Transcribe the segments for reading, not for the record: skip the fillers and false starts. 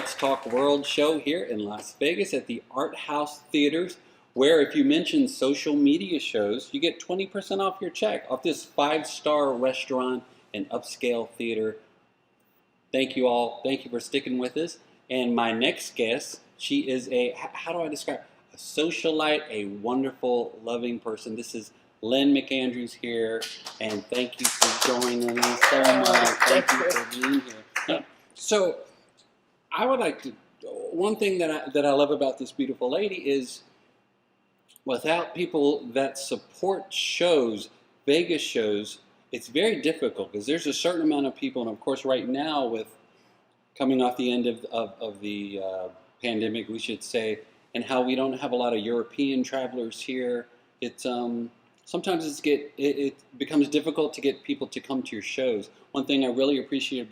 Let's Talk World show here in Las Vegas at the Art House Theaters, where if you mention social media shows, you get 20% off your check off this 5-star restaurant and upscale theater. Thank you all. Thank you for sticking with us. And my next guest, she is how do I describe, a socialite, a wonderful, loving person. This is Lynne Mcandrews here, and thank you for joining us so much. Thank you for being here. So, I would like to. One thing that I love about this beautiful lady is, without people that support shows, Vegas shows, it's very difficult because there's a certain amount of people, and of course, right now with coming off the end of the pandemic, we should say, and how we don't have a lot of European travelers here. It's sometimes it becomes difficult to get people to come to your shows. One thing I really appreciate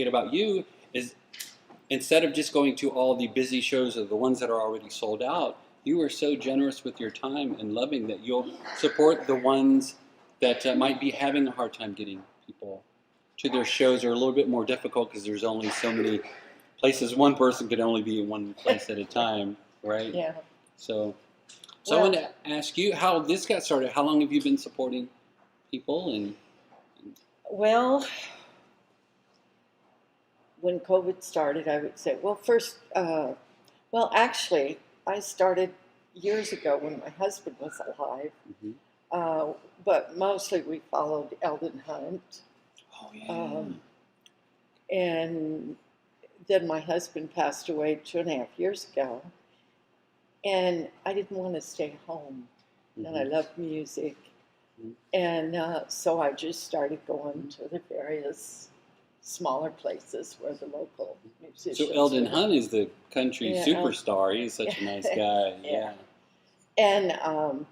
about you is, instead of just going to all the busy shows or the ones that are already sold out, you are so generous with your time and loving that you'll support the ones that might be having a hard time getting people to their shows, or a little bit more difficult because there's only so many places. One person could only be in one place at a time, right? Yeah. So I want to ask you how this got started. How long have you been supporting people? Well, when COVID started, I would say, first, actually, I started years ago when my husband was alive, but mostly we followed Eldon Hunt. Oh, yeah. And then my husband passed away 2.5 years ago, and I didn't want to stay home, and I loved music, and so I just started going to the various smaller places where the local musicians. So Eldon Hunt is the country superstar. He's such a nice guy. Yeah. And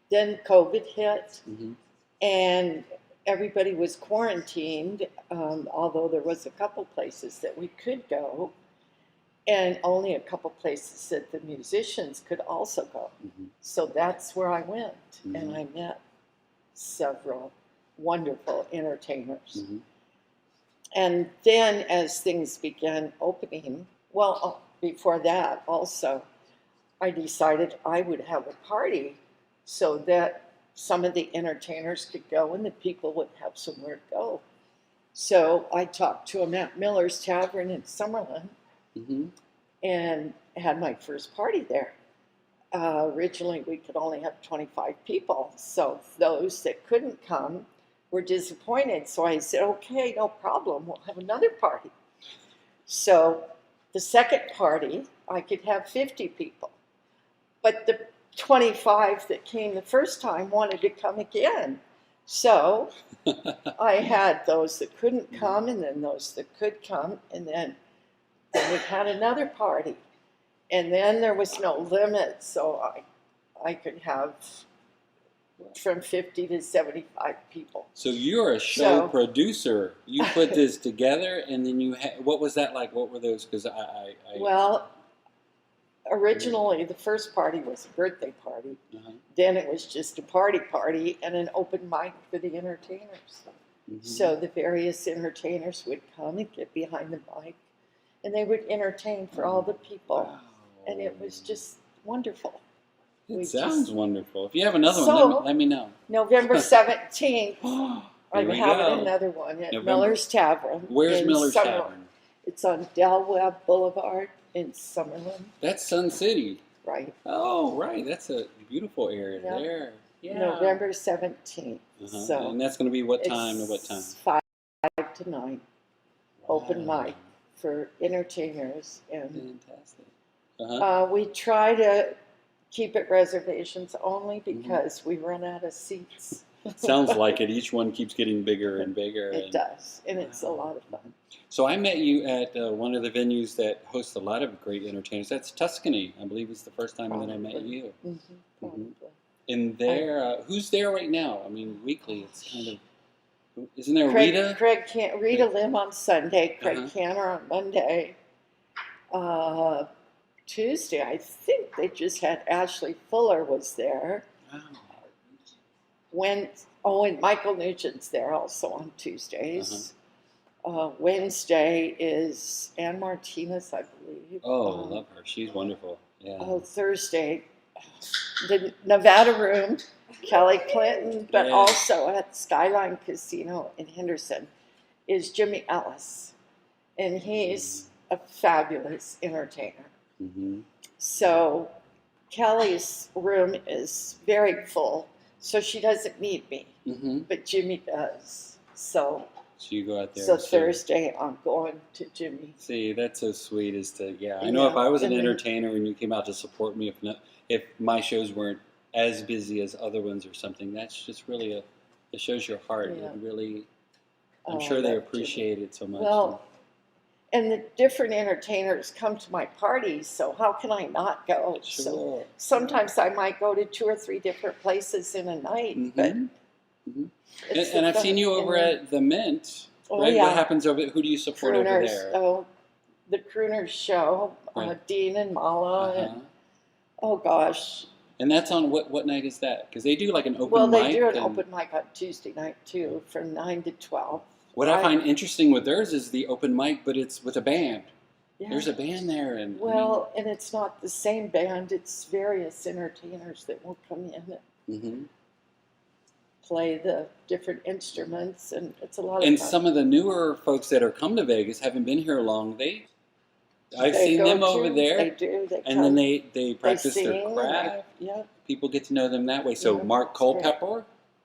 then COVID hit, and everybody was quarantined, although there was a couple places that we could go, and only a couple places that the musicians could also go. So that's where I went, and I met several wonderful entertainers. And then as things began opening, before that also, I decided I would have a party so that some of the entertainers could go and the people would have somewhere to go. So I talked to them at Miller's Tavern in Summerlin and had my first party there. Originally, we could only have 25 people, so those that couldn't come were disappointed. So I said, okay, no problem, we'll have another party. So the second party, I could have 50 people. But the 25 that came the first time wanted to come again. So I had those that couldn't come, and then those that could come, and then we had another party. And then there was no limit, so I could have from 50 to 75 people. So you're a show producer. You put this together, and then you what was that like? What were those? Because Well, originally the first party was a birthday party. Then it was just a party and an open mic for the entertainers. So the various entertainers would come and get behind the mic, and they would entertain for all the people. Wow. And it was just wonderful. It sounds wonderful. If you have another one, let me know. November 17th, I'm having another one at Miller's Tavern. Where's Miller's Tavern? It's on Del Webb Boulevard in Summerlin. That's Sun City. Right. Oh, right. That's a beautiful area there. Yeah. November 17th. So and that's going to be what time to what time? 5 to 9. Open mic for entertainers. And fantastic. We try to keep it reservations only because we run out of seats. Sounds like it. Each one keeps getting bigger and bigger. It does, and it's a lot of fun. So I met you at one of the venues that hosts a lot of great entertainers. That's Tuscany. I believe it's the first time that I met you. And there, who's there right now? I mean, weekly, it's kind of, isn't there Rita? Rita Lim on Sunday, Craig Canner on Monday. Tuesday, I think they just had Ashley Fuller was there. Wow. And Michael Nugent's there also on Tuesdays. Wednesday is Ann Martinez, I believe. Oh, love her. She's wonderful. Yeah. Thursday, the Nevada Room, Kelly Clinton, but Yeah. also at Skyline Casino in Henderson is Jimmy Ellis, and he's a fabulous entertainer. Mm-hmm. So Kelly's room is very full, so she doesn't need me, Mm-hmm. but Jimmy does. So you go out there. So Thursday, I'm going to Jimmy. See, that's so sweet. I know if I was an entertainer and you came out to support me, if my shows weren't as busy as other ones or something, that's just really it shows your heart. Yeah. It really, I'm sure they appreciate it so much. Well, and the different entertainers come to my parties, so how can I not go? Sure. So sometimes I might go to 2 or 3 different places in a night, Mm-hmm. but. Mm-hmm. And I've seen you over at the Mint. Oh, right? yeah. What happens over? Who do you support over there? Oh, the Crooners show, Right. Dean and Mala, and oh gosh. And that's on what night is that? Because they do like an open mic. Well, they do an open mic on Tuesday night too, from 9 to 12. What I find interesting with theirs is the open mic, but it's with a band. Yeah. There's a band there, and and it's not the same band; it's various entertainers that will come in and mm-hmm. play the different instruments, and it's a lot of And fun. some of the newer folks that are come to Vegas haven't been here long. I've seen them over there. They do. And then they practice their sing, craft. Yeah. People get to know them that way. So Yeah, Mark that's Culpepper,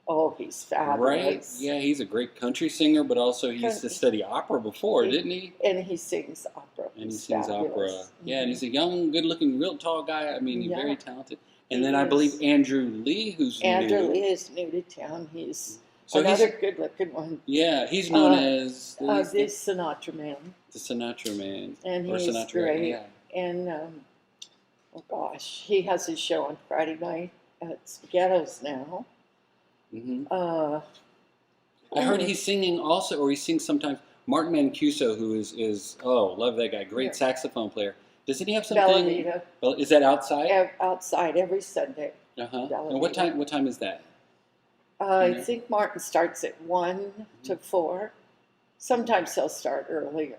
Oh, he's fabulous. right? Yeah, he's a great country singer, but also he used to study opera before, didn't he? And he sings opera. And he He's sings fabulous. opera. Yeah, and he's a young, good-looking, real tall guy. I mean, he's Yeah. very talented. And He then I is. believe Andrew Lee, who's Andrew new. Lee is new to town. He's So another good-looking one. Yeah, he's known as The Sinatra Man, the Sinatra Man. and Or he's Sinatra, great. yeah. And oh gosh, he has his show on Friday night at Spaghettos now. Mm-hmm. I I heard he's singing also, or he sings sometimes. Mark Mancuso, who is love that guy, great saxophone player. Doesn't he have something? Bellavita. Well, is that outside? Outside every Sunday. Uh-huh. Bellavita. And what time is that? I think Martin starts at 1 to 4. Sometimes he'll start earlier.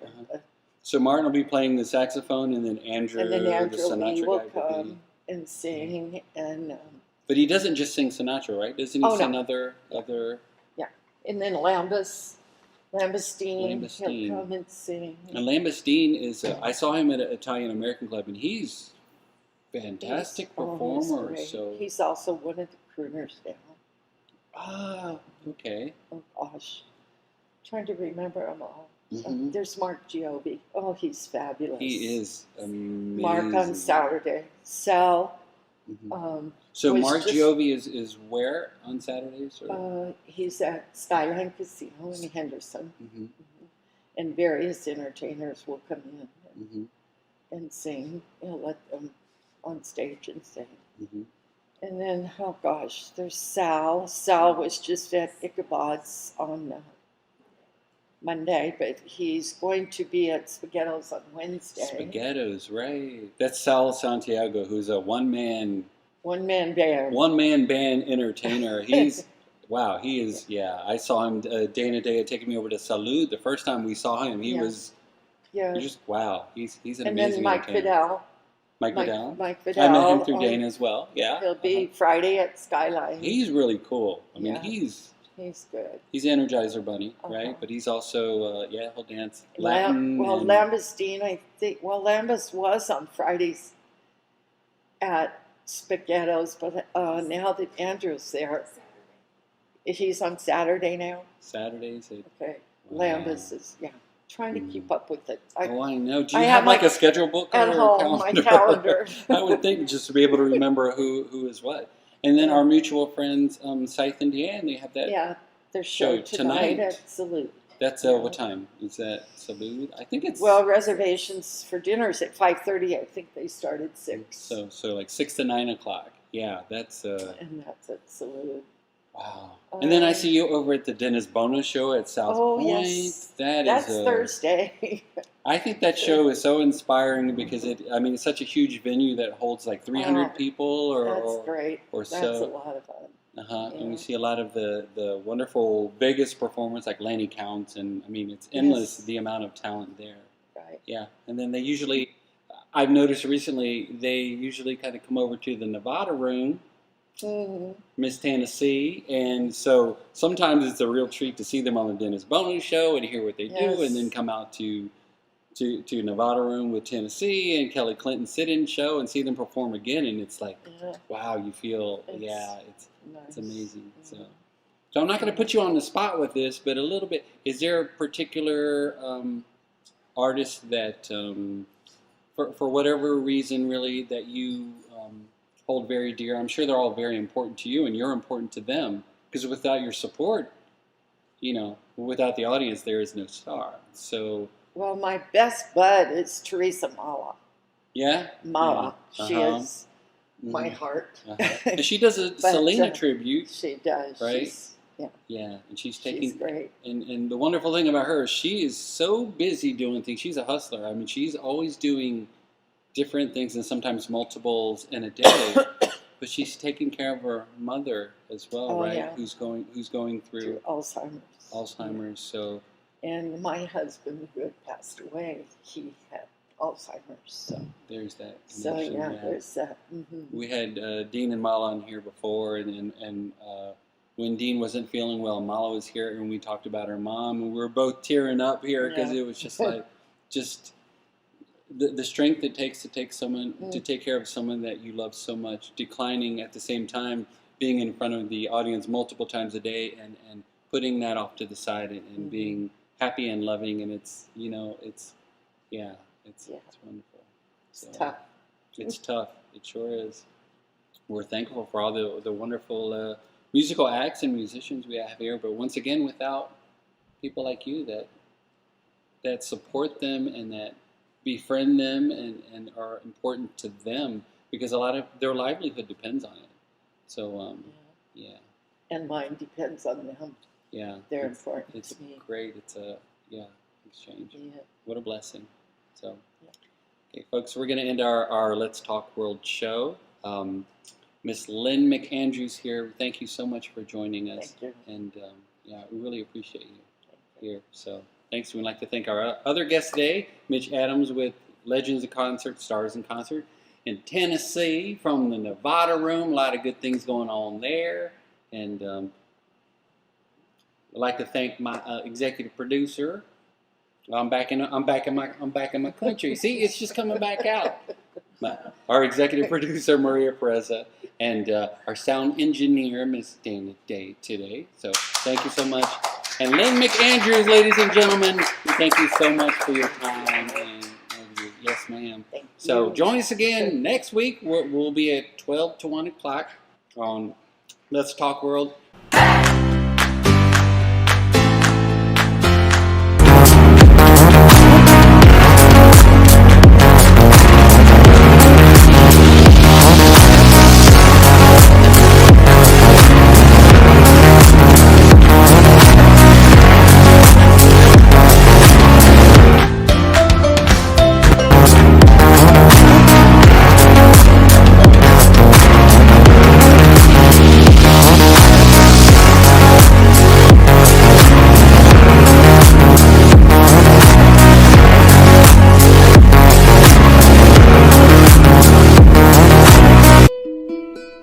So Martin will be playing the saxophone, and then Andrew, And then the Andrew Sinatra Lee will guy, will be. come and sing. And But he doesn't just sing Sinatra, right? Doesn't he sing other? and then Lambestein, Lambestein. he'll come and sing. And Lambestein is. I saw him at an Italian American club, and he's fantastic performer. He's So he's also one of the crooners now. Okay. Oh gosh, trying to remember them all. Mhm. There's Mark Giobbi. Oh, he's fabulous. He is amazing. Mark on Saturday. Sal. Mhm. So was Mark just- Giobbi is where on Saturdays? Or? He's at Skyline Casino in Henderson, Mhm. and various entertainers will come in Mhm. and sing. He'll let them on stage and sing. Mhm. And then, oh gosh, there's Sal. Sal was just at Ichabod's on Monday, but he's going to be at Spaghettos on Wednesday. Spaghettos, right? That's Sal Santiago, who's a one-man band entertainer. He's wow. He is. Yeah, I saw him. Dana Day had taken me over to Salud the first time we saw him. He was. Yeah. Just wow. He's an and amazing then Mike entertainer. Fidel. Mike Vidal. Mike Vidal. I met him through Dana as well. Yeah. He'll be Friday at Skyline. He's really cool. I mean, Yeah. he's good. an Energizer Bunny, right? But he's also he'll dance Latin. Lambestein, I think. Well, Lambus was on Fridays at Spaghettos, but now that Andrew's there, he's on Saturday now. Saturdays. Okay. Wow. Lambus is trying to keep up with it. I know. Do you I have have like my- a schedule book at or home, my calendar. I would think just to be able to remember who is what. And then our mutual friends, Scythe and Deanne, they have that. Yeah, their show tonight at Salute. That's what time? Is that Salute? I think it's Reservations for dinners at 5:30. I think they start at 6. so like 6 to 9 o'clock. Yeah, that's and that's at Salute. wow. And then I see you over at the Dennis Bonus show at South Point. Yes. That's Thursday. I think that show is so inspiring because it's such a huge venue that holds like 300 people That's great. or That's so. a lot of fun. And we see a lot of the wonderful Vegas performers like Lanny Counts, and I mean it's endless the amount of talent there. Right. Yeah, and then they usually, I've noticed recently, they usually kind of come over to the Nevada room, Miss Tennessee, and so sometimes it's a real treat to see them on the Dennis Bonus show and hear what they do, and then come out to Nevada room with Tennessee and Kelly Clinton sit-in show and see them perform again, and it's like, wow, you feel, it's amazing. So I'm not going to put you on the spot with this, but a little bit, is there a particular artist that, for whatever reason really, that you hold very dear? I'm sure they're all very important to you, and you're important to them, because without your support, without the audience, there is no star. So... Well, my best bud is Pureza Mala. Yeah? Mala. She is my heart. And she does a Selena tribute. She does. Right? Yeah, and she's great. And the wonderful thing about her is she is so busy doing things. She's a hustler. I mean, she's always doing different things, and sometimes multiples in a day. But she's taking care of her mother as well, right? Yeah. Who's going through Alzheimer's. So... And my husband, who had passed away, he had Alzheimer's. So there's that. So there's that. We had Dean and Mala on here before, and when Dean wasn't feeling well, Mala was here, and we talked about her mom, and we were both tearing up here because it was just like, the strength it takes to take care of someone that you love so much, declining at the same time, being in front of the audience multiple times a day, and putting that off to the side and being happy and loving, and it's wonderful. It's tough. It's tough. It sure is. We're thankful for all the wonderful musical acts and musicians we have here, but once again, without people like you that support them and that befriend them and are important to them, because a lot of their livelihood depends on it. So and mine depends on them. Yeah, they're important to me. It's great. It's a exchange. Yeah. What a blessing. So, okay, folks, we're going to end our Let's Talk World show. Miss Lynne Mcandrews here. Thank you so much for joining us. Thank you. And we really appreciate you here. So, thanks. We'd like to thank our other guest today, Mitch Adams with Legends of Concert, Stars in Concert in Tennessee from the Nevada room. A lot of good things going on there, and. I'd like to thank my executive producer. I'm back in my country. See, it's just coming back out. Our executive producer, Maria Pureza, and our sound engineer, Miss Dana Day today. So thank you so much. And Lynne Mcandrews, ladies and gentlemen, thank you so much for your time. And yes, ma'am. So join us again next week. We'll be at 12 to 1 o'clock on Let's Talk World.